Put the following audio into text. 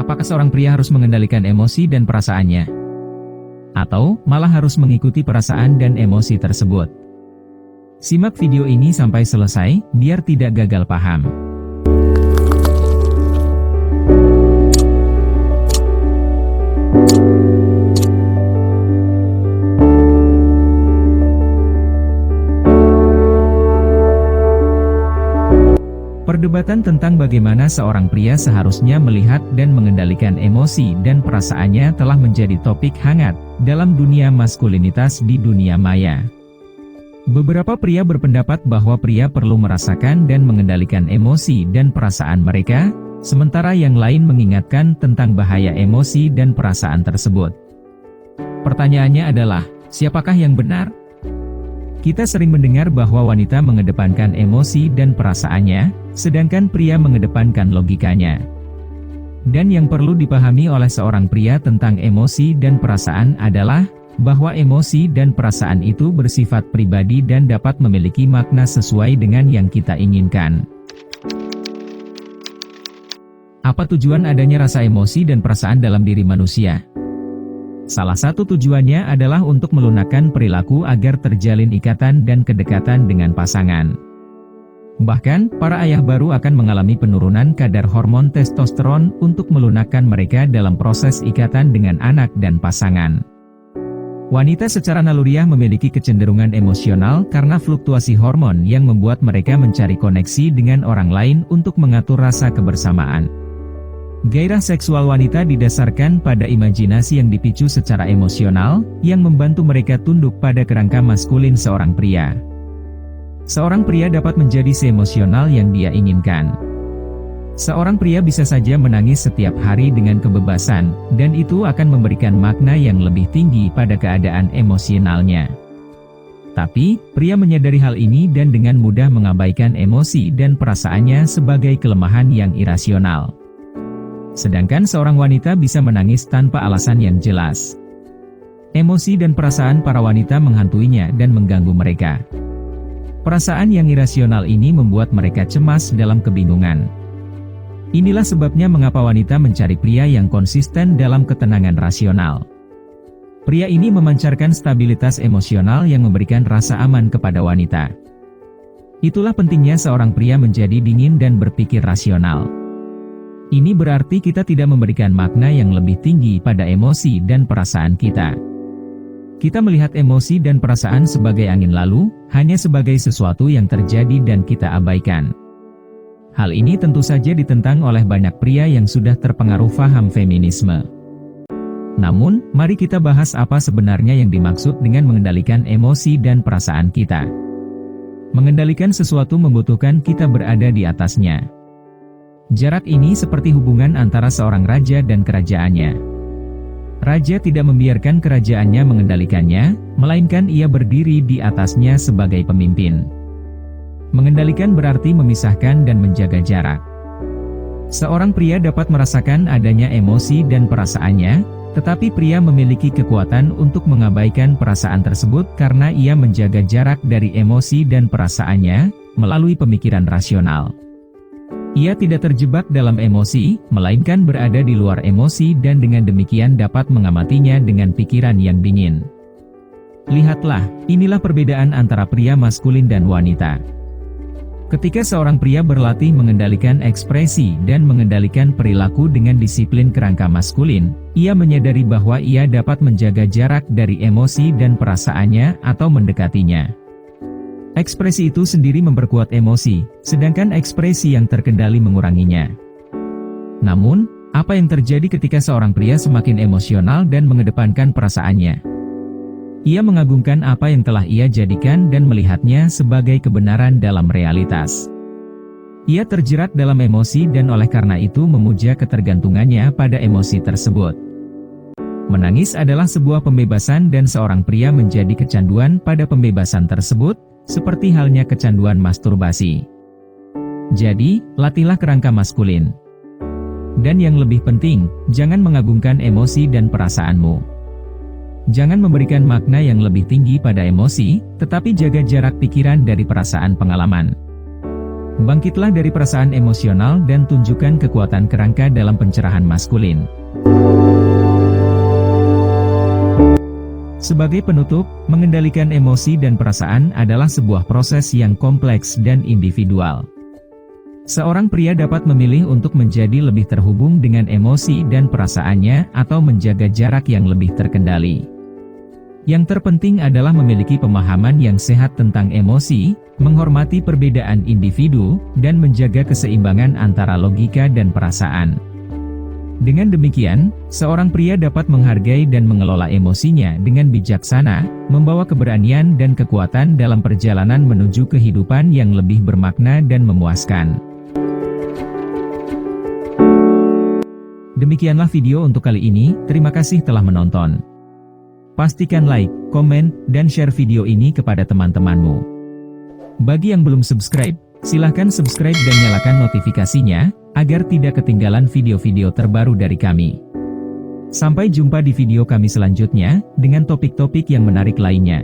Apakah seorang pria harus mengendalikan emosi dan perasaannya? Atau malah harus mengikuti perasaan dan emosi tersebut? Simak video ini sampai selesai, biar tidak gagal paham. Perdebatan tentang bagaimana seorang pria seharusnya melihat dan mengendalikan emosi dan perasaannya telah menjadi topik hangat dalam dunia maskulinitas di dunia maya. Beberapa pria berpendapat bahwa pria perlu merasakan dan mengendalikan emosi dan perasaan mereka, sementara yang lain mengingatkan tentang bahaya emosi dan perasaan tersebut. Pertanyaannya adalah, siapakah yang benar? Kita sering mendengar bahwa wanita mengedepankan emosi dan perasaannya, sedangkan pria mengedepankan logikanya. Dan yang perlu dipahami oleh seorang pria tentang emosi dan perasaan adalah, bahwa emosi dan perasaan itu bersifat pribadi dan dapat memiliki makna sesuai dengan yang kita inginkan. Apa tujuan adanya rasa emosi dan perasaan dalam diri manusia? Salah satu tujuannya adalah untuk melunakkan perilaku agar terjalin ikatan dan kedekatan dengan pasangan. Bahkan, para ayah baru akan mengalami penurunan kadar hormon testosteron untuk melunakkan mereka dalam proses ikatan dengan anak dan pasangan. Wanita secara naluriah memiliki kecenderungan emosional karena fluktuasi hormon yang membuat mereka mencari koneksi dengan orang lain untuk mengatur rasa kebersamaan. Gairah seksual wanita didasarkan pada imajinasi yang dipicu secara emosional, yang membantu mereka tunduk pada kerangka maskulin seorang pria. Seorang pria dapat menjadi seemosional yang dia inginkan. Seorang pria bisa saja menangis setiap hari dengan kebebasan, dan itu akan memberikan makna yang lebih tinggi pada keadaan emosionalnya. Tapi, pria menyadari hal ini dan dengan mudah mengabaikan emosi dan perasaannya sebagai kelemahan yang irasional. Sedangkan seorang wanita bisa menangis tanpa alasan yang jelas. Emosi dan perasaan para wanita menghantuinya dan mengganggu mereka. Perasaan yang irasional ini membuat mereka cemas dalam kebingungan. Inilah sebabnya mengapa wanita mencari pria yang konsisten dalam ketenangan rasional. Pria ini memancarkan stabilitas emosional yang memberikan rasa aman kepada wanita. Itulah pentingnya seorang pria menjadi dingin dan berpikir rasional. Ini berarti kita tidak memberikan makna yang lebih tinggi pada emosi dan perasaan kita. Kita melihat emosi dan perasaan sebagai angin lalu, hanya sebagai sesuatu yang terjadi dan kita abaikan. Hal ini tentu saja ditentang oleh banyak pria yang sudah terpengaruh faham feminisme. Namun, mari kita bahas apa sebenarnya yang dimaksud dengan mengendalikan emosi dan perasaan kita. Mengendalikan sesuatu membutuhkan kita berada di atasnya. Jarak ini seperti hubungan antara seorang raja dan kerajaannya. Raja tidak membiarkan kerajaannya mengendalikannya, melainkan ia berdiri di atasnya sebagai pemimpin. Mengendalikan berarti memisahkan dan menjaga jarak. Seorang pria dapat merasakan adanya emosi dan perasaannya, tetapi pria memiliki kekuatan untuk mengabaikan perasaan tersebut karena ia menjaga jarak dari emosi dan perasaannya, melalui pemikiran rasional. Ia tidak terjebak dalam emosi, melainkan berada di luar emosi dan dengan demikian dapat mengamatinya dengan pikiran yang dingin. Lihatlah, inilah perbedaan antara pria maskulin dan wanita. Ketika seorang pria berlatih mengendalikan ekspresi dan mengendalikan perilaku dengan disiplin kerangka maskulin, ia menyadari bahwa ia dapat menjaga jarak dari emosi dan perasaannya atau mendekatinya. Ekspresi itu sendiri memperkuat emosi, sedangkan ekspresi yang terkendali menguranginya. Namun, apa yang terjadi ketika seorang pria semakin emosional dan mengedepankan perasaannya? Ia mengagungkan apa yang telah ia jadikan dan melihatnya sebagai kebenaran dalam realitas. Ia terjerat dalam emosi dan oleh karena itu memuja ketergantungannya pada emosi tersebut. Menangis adalah sebuah pembebasan dan seorang pria menjadi kecanduan pada pembebasan tersebut, seperti halnya kecanduan masturbasi. Jadi, latihlah kerangka maskulin. Dan yang lebih penting, jangan mengagungkan emosi dan perasaanmu. Jangan memberikan makna yang lebih tinggi pada emosi, tetapi jaga jarak pikiran dari perasaan pengalaman. Bangkitlah dari perasaan emosional dan tunjukkan kekuatan kerangka dalam pencerahan maskulin. Sebagai penutup, mengendalikan emosi dan perasaan adalah sebuah proses yang kompleks dan individual. Seorang pria dapat memilih untuk menjadi lebih terhubung dengan emosi dan perasaannya atau menjaga jarak yang lebih terkendali. Yang terpenting adalah memiliki pemahaman yang sehat tentang emosi, menghormati perbedaan individu, dan menjaga keseimbangan antara logika dan perasaan. Dengan demikian, seorang pria dapat menghargai dan mengelola emosinya dengan bijaksana, membawa keberanian dan kekuatan dalam perjalanan menuju kehidupan yang lebih bermakna dan memuaskan. Demikianlah video untuk kali ini, terima kasih telah menonton. Pastikan like, komen, dan share video ini kepada teman-temanmu. Bagi yang belum subscribe, silahkan subscribe dan nyalakan notifikasinya, agar tidak ketinggalan video-video terbaru dari kami. Sampai jumpa di video kami selanjutnya, dengan topik-topik yang menarik lainnya.